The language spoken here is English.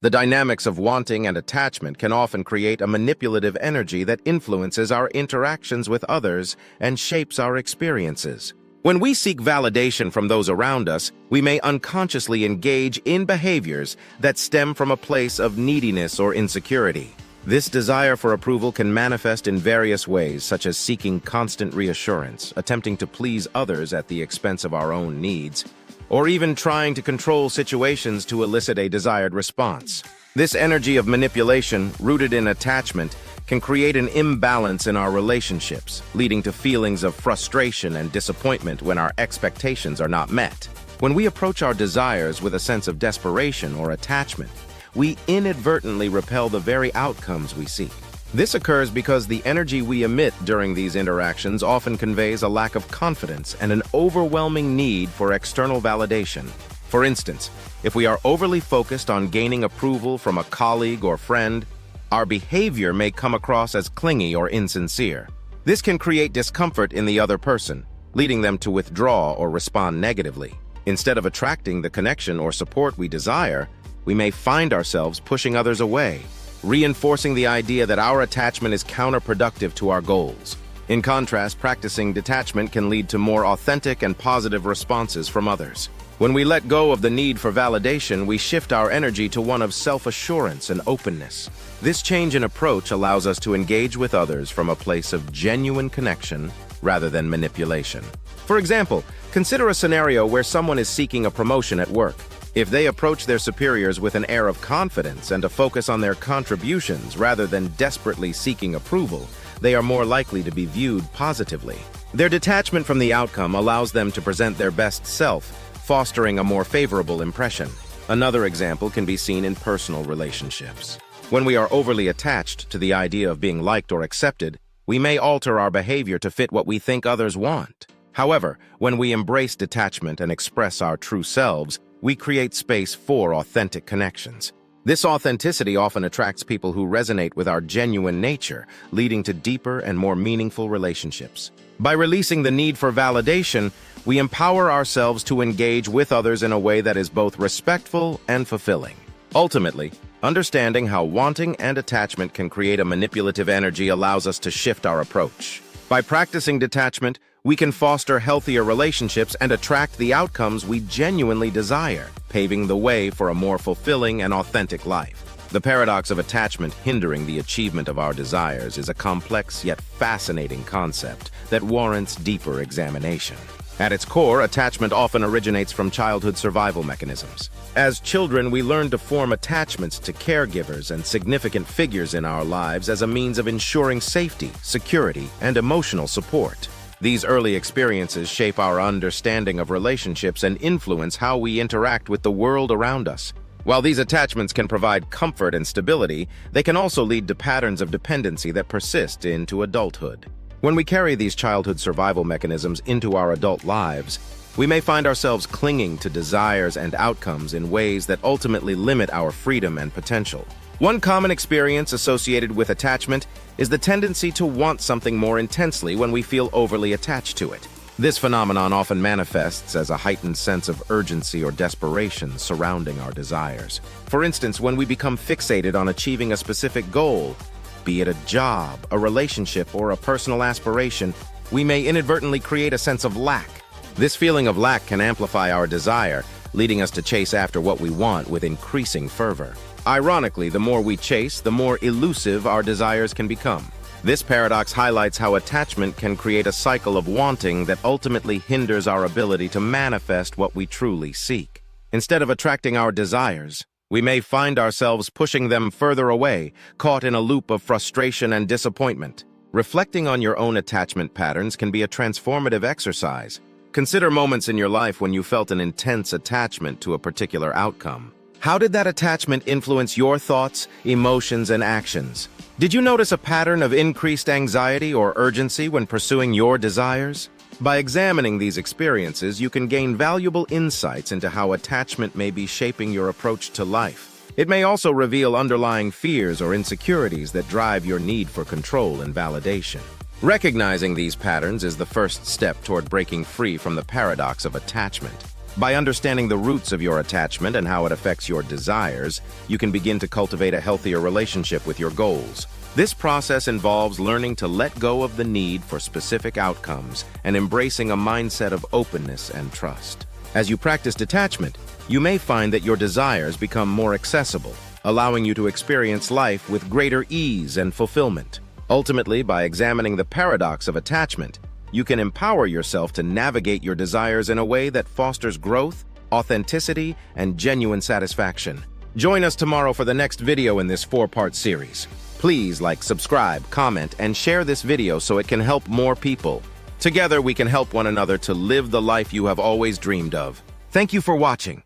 The dynamics of wanting and attachment can often create a manipulative energy that influences our interactions with others and shapes our experiences. When we seek validation from those around us, we may unconsciously engage in behaviors that stem from a place of neediness or insecurity. This desire for approval can manifest in various ways, such as seeking constant reassurance, attempting to please others at the expense of our own needs, or even trying to control situations to elicit a desired response. This energy of manipulation, rooted in attachment, can create an imbalance in our relationships, leading to feelings of frustration and disappointment when our expectations are not met. When we approach our desires with a sense of desperation or attachment, we inadvertently repel the very outcomes we seek. This occurs because the energy we emit during these interactions often conveys a lack of confidence and an overwhelming need for external validation. For instance, if we are overly focused on gaining approval from a colleague or friend, our behavior may come across as clingy or insincere. This can create discomfort in the other person, leading them to withdraw or respond negatively. Instead of attracting the connection or support we desire, we may find ourselves pushing others away, reinforcing the idea that our attachment is counterproductive to our goals. In contrast, practicing detachment can lead to more authentic and positive responses from others. When we let go of the need for validation, we shift our energy to one of self-assurance and openness. This change in approach allows us to engage with others from a place of genuine connection rather than manipulation. For example, consider a scenario where someone is seeking a promotion at work. If they approach their superiors with an air of confidence and a focus on their contributions rather than desperately seeking approval, they are more likely to be viewed positively. Their detachment from the outcome allows them to present their best self, fostering a more favorable impression. Another example can be seen in personal relationships. When we are overly attached to the idea of being liked or accepted, we may alter our behavior to fit what we think others want. However, when we embrace detachment and express our true selves, we create space for authentic connections. This authenticity often attracts people who resonate with our genuine nature, leading to deeper and more meaningful relationships. By releasing the need for validation, we empower ourselves to engage with others in a way that is both respectful and fulfilling. Ultimately, understanding how wanting and attachment can create a manipulative energy allows us to shift our approach. By practicing detachment, we can foster healthier relationships and attract the outcomes we genuinely desire, paving the way for a more fulfilling and authentic life. The paradox of attachment hindering the achievement of our desires is a complex yet fascinating concept that warrants deeper examination. At its core, attachment often originates from childhood survival mechanisms. As children, we learn to form attachments to caregivers and significant figures in our lives as a means of ensuring safety, security, and emotional support. These early experiences shape our understanding of relationships and influence how we interact with the world around us. While these attachments can provide comfort and stability, they can also lead to patterns of dependency that persist into adulthood. When we carry these childhood survival mechanisms into our adult lives, we may find ourselves clinging to desires and outcomes in ways that ultimately limit our freedom and potential. One common experience associated with attachment is the tendency to want something more intensely when we feel overly attached to it. This phenomenon often manifests as a heightened sense of urgency or desperation surrounding our desires. For instance, when we become fixated on achieving a specific goal, be it a job, a relationship, or a personal aspiration, we may inadvertently create a sense of lack. This feeling of lack can amplify our desire, leading us to chase after what we want with increasing fervor. Ironically, the more we chase, the more elusive our desires can become. This paradox highlights how attachment can create a cycle of wanting that ultimately hinders our ability to manifest what we truly seek. Instead of attracting our desires, we may find ourselves pushing them further away, caught in a loop of frustration and disappointment. Reflecting on your own attachment patterns can be a transformative exercise. Consider moments in your life when you felt an intense attachment to a particular outcome. How did that attachment influence your thoughts, emotions, and actions? Did you notice a pattern of increased anxiety or urgency when pursuing your desires? By examining these experiences, you can gain valuable insights into how attachment may be shaping your approach to life. It may also reveal underlying fears or insecurities that drive your need for control and validation. Recognizing these patterns is the first step toward breaking free from the paradox of attachment. By understanding the roots of your attachment and how it affects your desires, you can begin to cultivate a healthier relationship with your goals. This process involves learning to let go of the need for specific outcomes and embracing a mindset of openness and trust. As you practice detachment, you may find that your desires become more accessible, allowing you to experience life with greater ease and fulfillment. Ultimately, by examining the paradox of attachment, you can empower yourself to navigate your desires in a way that fosters growth, authenticity, and genuine satisfaction. Join us tomorrow for the next video in this 4-part series. Please like, subscribe, comment, and share this video so it can help more people. Together, we can help one another to live the life you have always dreamed of. Thank you for watching.